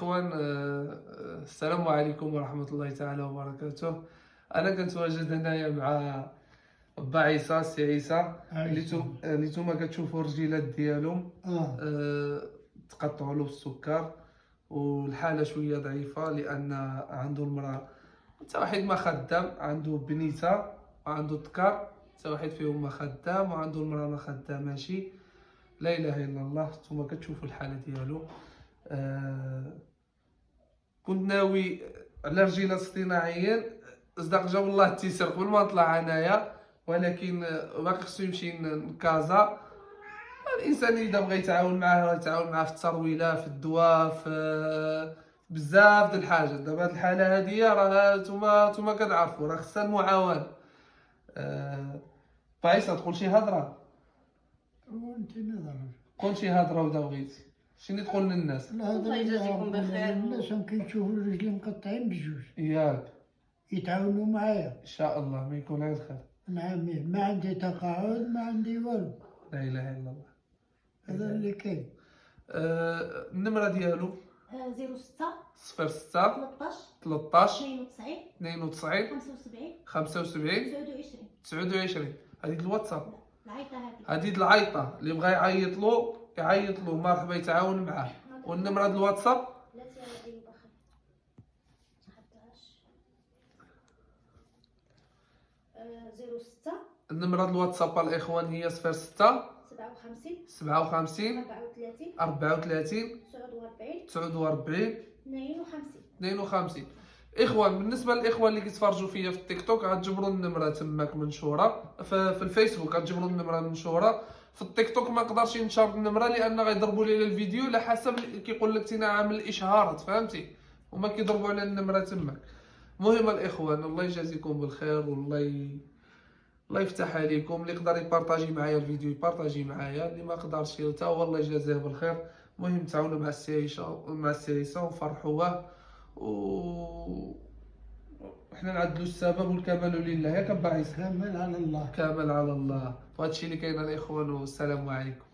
إخوان، السلام عليكم ورحمة الله تعالى وبركاته. أنا كنتواجد هنايا مع با عيسى، سي عيسى اللي نتوما كتشوفوا الرجيلات ديالهم تقطعوا له السكر، والحالة شوية ضعيفة لأن عنده المرأة حتى واحد ما خدام، عنده بنيته وعنده ذكر، حتى واحد فيهم ما خدام، وعنده المرأة ما خداماشي. لا إله إلا الله. نتوما كتشوفوا الحالة ديالو. كنت ناوي على رجيلة اصطناعيا، صدق جا والله التيسير قبل ما نطلع انايا، ولكن باقي خصو يمشي لكازا. الانسان اذا بغى يتعاون معاه يتعاون معاه في الترويله، في الدواء، في بزاف د الحاجات. دابا هاد الحاله هاديه راه نتوما كتعرفوا راه خصها المعاونه. بايسا تقول شي هضره، وانت نظر قول شي هضره ودا بغيتي شنو تقول للناس. الله يجازيكم بخير. الناس كيشوفوا رجلي مقطعين بجوج ياك يتعاونوا معايا. ان شاء الله ما يكون غير خير. نعم، ما عندي تقاعد، ما عندي والو. لا اله الا الله. هذا اللي كاين. النمره ديالو 06 06 13 13 92 92 75 75 29. 29. هذه الواتساب، العيطة هذه العيطه اللي بغى يعيط له مرحبا يتعاون معاه. والنمره ديال الواتساب لا تيا أيوب أخي 06 النمره ديال الواتساب الاخوان هي 06 57 57 34 34 49 49 52. 52. اخوان، بالنسبه للاخوان اللي كيتفرجوا فيا في التيك توك غتجبروا النمره تماك منشوره، في الفيسبوك غتجبروا النمره منشوره. في التيك توك ما نقدرش نشر النمره لان غيضربوا لي الفيديو على حسب كيقول لك تينا عامل الاشهارات، فهمتي، وما كيضربوا على النمره تماك. المهم الاخوان، الله يجازيكم بالخير، الله يفتح عليكم. اللي يقدر يبارطاجي معايا الفيديو يبارطاجي معايا، اللي ما قدرش حتى هو الله يجازيه بالخير. المهم تعاونوا مع السيريسه ونفرحوه، وحنا نعدلوا السبب والكمال لله. ياك با عيسى؟ كامل على الله. كامل على الله. وهذا الشيء اللي كاين الاخوان، والسلام عليكم.